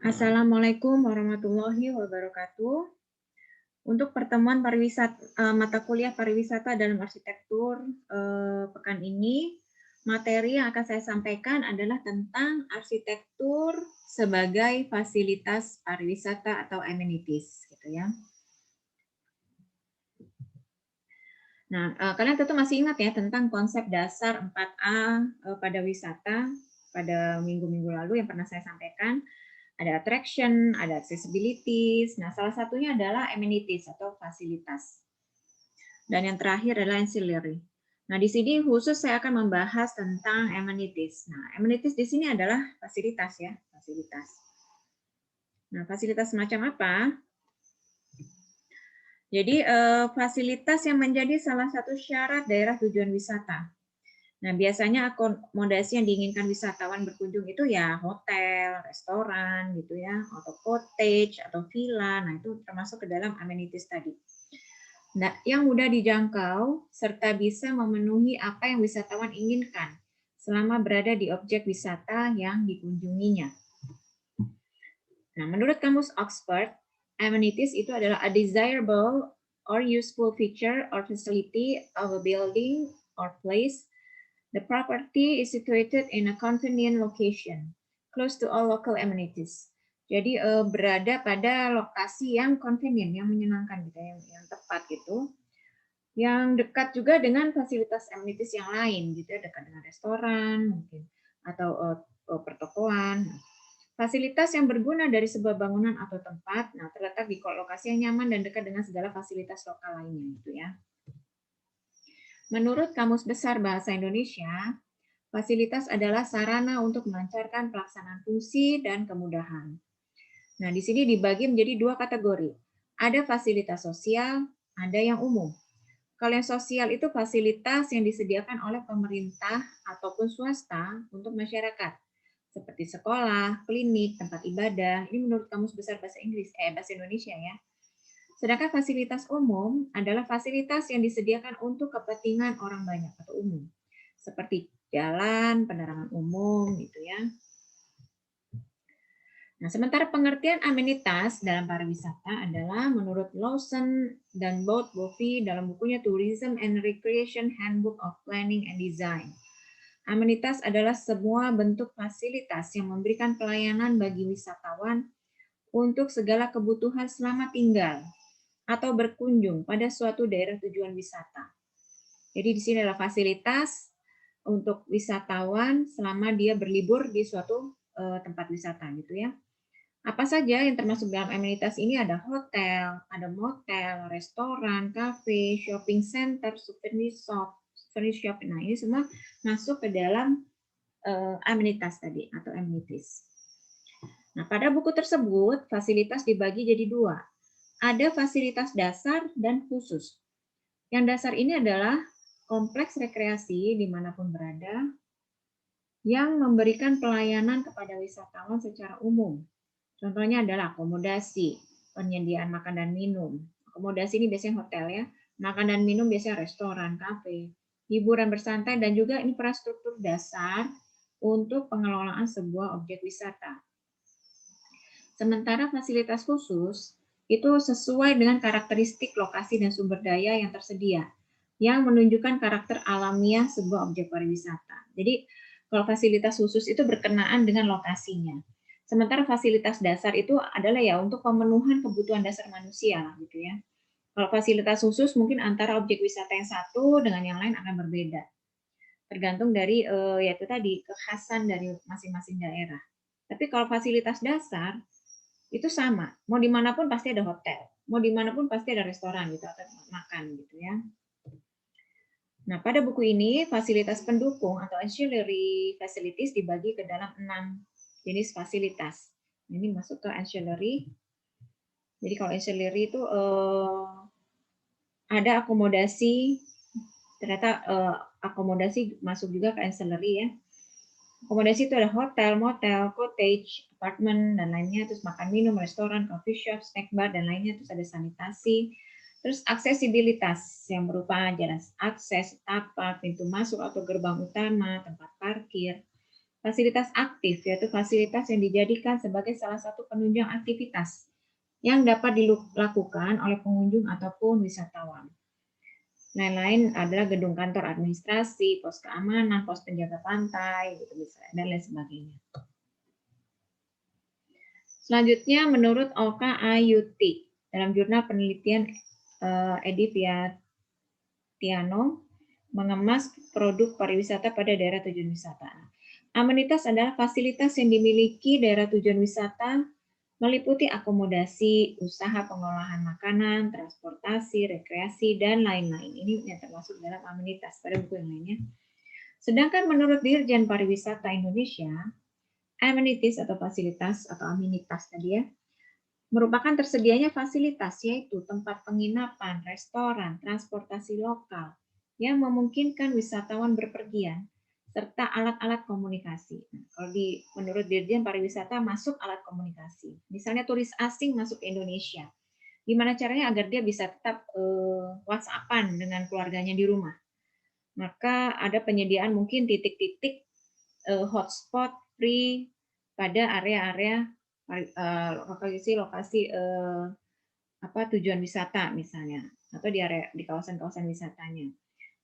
Assalamualaikum warahmatullahi wabarakatuh. Untuk pertemuan mata kuliah pariwisata dalam arsitektur pekan ini, materi yang akan saya sampaikan adalah tentang arsitektur sebagai fasilitas pariwisata atau amenities, gitu ya. Nah, kalian tentu masih ingat ya tentang konsep dasar 4A pada wisata pada minggu-minggu lalu yang pernah saya sampaikan. Ada attraction, ada accessibility. Nah, salah satunya adalah amenities atau fasilitas. Dan yang terakhir adalah ancillary. Nah, di sini khusus saya akan membahas tentang amenities. Nah, amenities di sini adalah fasilitas ya, fasilitas. Nah, fasilitas semacam apa? Jadi, fasilitas yang menjadi salah satu syarat daerah tujuan wisata. Nah, biasanya akomodasi yang diinginkan wisatawan berkunjung itu ya hotel, restoran gitu ya, atau cottage atau villa. Nah, itu termasuk ke dalam amenities tadi. Nah, yang mudah dijangkau serta bisa memenuhi apa yang wisatawan inginkan selama berada di objek wisata yang dikunjunginya. Nah, menurut kamus Oxford, amenities itu adalah a desirable or useful feature or facility of a building or place. The property is situated in a convenient location, close to all local amenities. Jadi berada pada lokasi yang convenient, yang menyenangkan gitu, yang tepat gitu, yang dekat juga dengan fasilitas amenities yang lain gitu, dekat dengan restoran mungkin atau pertokoan. Fasilitas yang berguna dari sebuah bangunan atau tempat, nah terletak di lokasi yang nyaman dan dekat dengan segala fasilitas lokal lainnya gitu ya. Menurut Kamus Besar Bahasa Indonesia, fasilitas adalah sarana untuk melancarkan pelaksanaan fungsi dan kemudahan. Nah, di sini dibagi menjadi dua kategori. Ada fasilitas sosial, ada yang umum. Kalau yang sosial itu fasilitas yang disediakan oleh pemerintah ataupun swasta untuk masyarakat, seperti sekolah, klinik, tempat ibadah. Ini menurut Kamus Besar Bahasa Indonesia ya. Sedangkan fasilitas umum adalah fasilitas yang disediakan untuk kepentingan orang banyak atau umum, seperti jalan, penerangan umum, gitu ya. Nah, sementara pengertian amenitas dalam pariwisata adalah menurut Lawson dan Bowie dalam bukunya Tourism and Recreation Handbook of Planning and Design. Amenitas adalah semua bentuk fasilitas yang memberikan pelayanan bagi wisatawan untuk segala kebutuhan selama tinggal atau berkunjung pada suatu daerah tujuan wisata. Jadi di sini adalah fasilitas untuk wisatawan selama dia berlibur di suatu tempat wisata gitu ya. Apa saja yang termasuk dalam amenitas ini? Ada hotel, ada motel, restoran, kafe, shopping center, souvenir shop. Nah, ini semua masuk ke dalam amenitas tadi atau amenities. Nah, pada buku tersebut fasilitas dibagi jadi dua. Ada fasilitas dasar dan khusus. Yang dasar ini adalah kompleks rekreasi dimanapun berada yang memberikan pelayanan kepada wisatawan secara umum. Contohnya adalah akomodasi, penyediaan makan dan minum. Akomodasi ini biasanya hotel ya, makan dan minum biasanya restoran, kafe, hiburan bersantai, dan juga infrastruktur dasar untuk pengelolaan sebuah objek wisata. Sementara fasilitas khusus itu sesuai dengan karakteristik lokasi dan sumber daya yang tersedia, yang menunjukkan karakter alamiah sebuah objek pariwisata. Jadi kalau fasilitas khusus itu berkenaan dengan lokasinya. Sementara fasilitas dasar itu adalah ya untuk pemenuhan kebutuhan dasar manusia gitu ya. Kalau fasilitas khusus mungkin antara objek wisata yang satu dengan yang lain akan berbeda. Tergantung dari yaitu tadi kekhasan dari masing-masing daerah. Tapi kalau fasilitas dasar itu sama, mau dimanapun pasti ada hotel, mau dimanapun pasti ada restoran gitu atau makan gitu ya. Nah, pada buku ini fasilitas pendukung atau ancillary facilities dibagi ke dalam 6 jenis fasilitas. Ini masuk ke ancillary. Jadi kalau ancillary itu ada akomodasi, ternyata akomodasi masuk juga ke ancillary ya. Akomodasi itu ada hotel, motel, cottage, apartemen, dan lainnya. Terus makan minum, restoran, coffee shop, snack bar, dan lainnya. Terus ada sanitasi. Terus aksesibilitas yang berupa jalan akses, tapak, pintu masuk atau gerbang utama, tempat parkir. Fasilitas aktif, yaitu fasilitas yang dijadikan sebagai salah satu penunjang aktivitas yang dapat dilakukan oleh pengunjung ataupun wisatawan. Lain-lain adalah gedung kantor administrasi, pos keamanan, pos penjaga pantai, gitu misalnya, dan lain sebagainya. Selanjutnya, menurut Oka Ayuti, dalam jurnal penelitian Edi Tiano, mengemas produk pariwisata pada daerah tujuan wisata. Amenitas adalah fasilitas yang dimiliki daerah tujuan wisata meliputi akomodasi, usaha pengolahan makanan, transportasi, rekreasi, dan lain-lain. Ini yang termasuk dalam amenitas pada buku yang lainnya. Sedangkan menurut Dirjen Pariwisata Indonesia, amenities atau fasilitas atau amenitas tadi ya, merupakan tersedianya fasilitas yaitu tempat penginapan, restoran, transportasi lokal yang memungkinkan wisatawan berpergian serta alat-alat komunikasi. Nah, kalau menurut Dirjen Pariwisata masuk alat komunikasi. Misalnya turis asing masuk ke Indonesia. Gimana caranya agar dia bisa tetap WhatsApp-an dengan keluarganya di rumah? Maka ada penyediaan mungkin titik-titik hotspot free pada area-area lokasi tujuan wisata misalnya, atau di kawasan-kawasan wisatanya.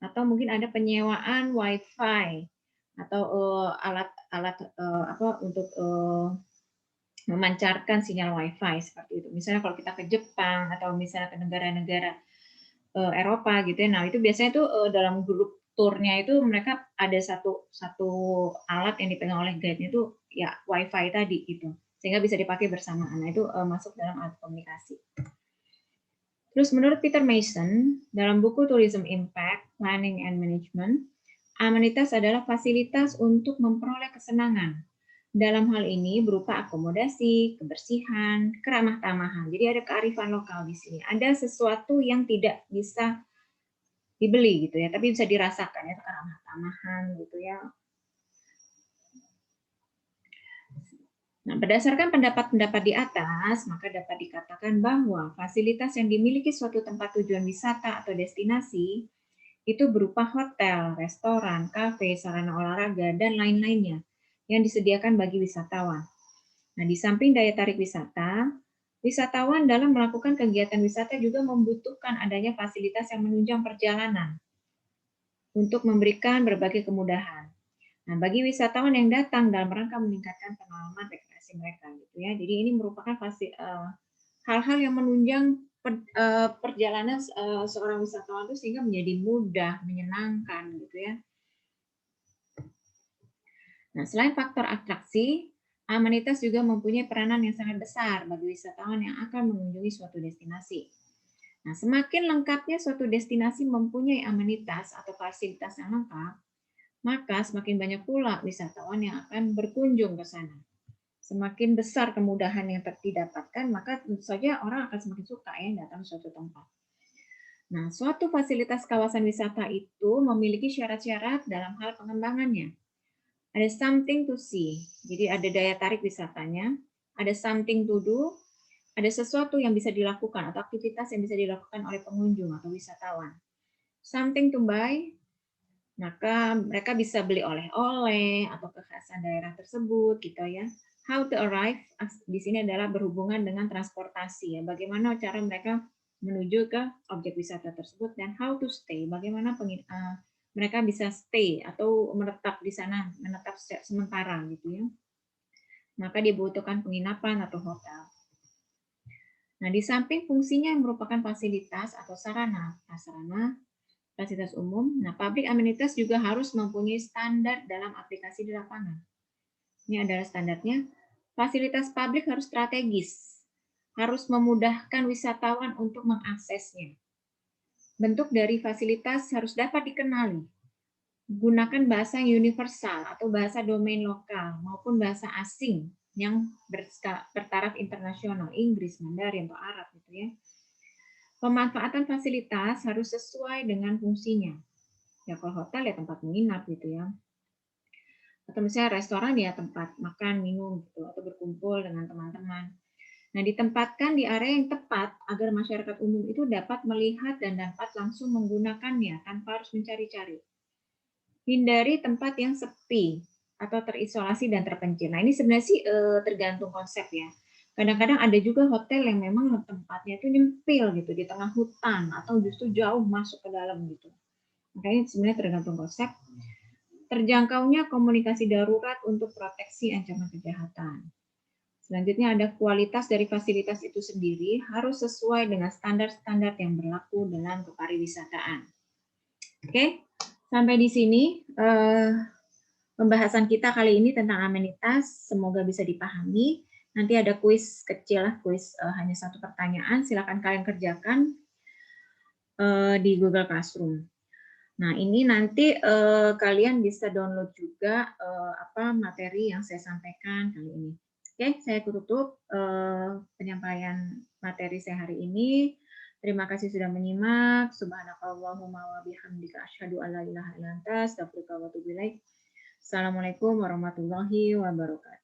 Atau mungkin ada penyewaan WiFi atau alat-alat untuk memancarkan sinyal WiFi seperti itu. Misalnya kalau kita ke Jepang atau misalnya ke negara-negara Eropa gitu ya. Nah, itu biasanya tuh dalam grup turnya itu mereka ada satu alat yang dipegang oleh guide-nya itu ya WiFi tadi gitu. Sehingga bisa dipakai bersamaan. Nah, itu masuk dalam alat komunikasi. Terus menurut Peter Mason, dalam buku Tourism Impact, Planning and Management, amenitas adalah fasilitas untuk memperoleh kesenangan. Dalam hal ini berupa akomodasi, kebersihan, keramah tamahan. Jadi ada kearifan lokal di sini. Ada sesuatu yang tidak bisa dibeli gitu ya, tapi bisa dirasakan ya, keramah tamahan gitu ya. Nah, berdasarkan pendapat-pendapat di atas, maka dapat dikatakan bahwa fasilitas yang dimiliki suatu tempat tujuan wisata atau destinasi itu berupa hotel, restoran, kafe, sarana olahraga, dan lain-lainnya yang disediakan bagi wisatawan. Nah, di samping daya tarik wisata, wisatawan dalam melakukan kegiatan wisata juga membutuhkan adanya fasilitas yang menunjang perjalanan untuk memberikan berbagai kemudahan. Nah, bagi wisatawan yang datang dalam rangka meningkatkan pengalaman rekreasi mereka, gitu ya. Jadi ini merupakan hal-hal yang menunjang perjalanan seorang wisatawan itu sehingga menjadi mudah, menyenangkan, gitu ya. Nah, selain faktor atraksi, amenitas juga mempunyai peranan yang sangat besar bagi wisatawan yang akan mengunjungi suatu destinasi. Nah, semakin lengkapnya suatu destinasi mempunyai amenitas atau fasilitas yang lengkap, maka semakin banyak pula wisatawan yang akan berkunjung ke sana. Semakin besar kemudahan yang didapatkan, maka tentu saja orang akan semakin suka ya datang ke suatu tempat. Nah, suatu fasilitas kawasan wisata itu memiliki syarat-syarat dalam hal pengembangannya. Ada something to see, jadi ada daya tarik wisatanya, ada something to do, ada sesuatu yang bisa dilakukan atau aktivitas yang bisa dilakukan oleh pengunjung atau wisatawan. Something to buy, maka mereka bisa beli oleh-oleh atau kekhasan daerah tersebut gitu ya. How to arrive di sini adalah berhubungan dengan transportasi ya. Bagaimana cara mereka menuju ke objek wisata tersebut, dan how to stay, bagaimana mereka bisa stay atau menetap di sana, menetap sementara gitu ya. Maka dibutuhkan penginapan atau hotel. Nah, di samping fungsinya yang merupakan fasilitas atau sarana, prasarana, fasilitas umum. Nah, public amenities juga harus mempunyai standar dalam aplikasi di lapangan. Ini adalah standarnya. Fasilitas publik harus strategis, harus memudahkan wisatawan untuk mengaksesnya. Bentuk dari fasilitas harus dapat dikenali. Gunakan bahasa yang universal atau bahasa domain lokal maupun bahasa asing yang bertaraf internasional, Inggris, Mandarin, atau Arab gitu ya. Pemanfaatan fasilitas harus sesuai dengan fungsinya. Ya kalau hotel ya tempat menginap gitu ya. Atau misalnya restoran ya tempat makan, minum gitu, atau berkumpul dengan teman-teman. Nah, ditempatkan di area yang tepat agar masyarakat umum itu dapat melihat dan dapat langsung menggunakannya tanpa harus mencari-cari. Hindari tempat yang sepi atau terisolasi dan terpencil. Nah, ini sebenarnya sih tergantung konsep ya. Kadang-kadang ada juga hotel yang memang tempatnya itu nyempil gitu di tengah hutan atau justru jauh masuk ke dalam gitu. Makanya sebenarnya tergantung konsep. Terjangkaunya komunikasi darurat untuk proteksi ancaman kejahatan. Selanjutnya ada kualitas dari fasilitas itu sendiri harus sesuai dengan standar-standar yang berlaku dalam kepariwisataan. Oke, sampai di sini pembahasan kita kali ini tentang amenitas. Semoga bisa dipahami. Nanti ada kuis kecil, kuis hanya 1 pertanyaan. Silakan kalian kerjakan di Google Classroom. Nah, ini nanti kalian bisa download juga materi yang saya sampaikan kali ini. Oke, saya tutup penyampaian materi saya hari ini. Terima kasih sudah menyimak. Subhanakallahumma wa bihamdika asyhadu an la ilaha illa anta astaghfiruka wa atubu ilaik. Assalamualaikum warahmatullahi wabarakatuh.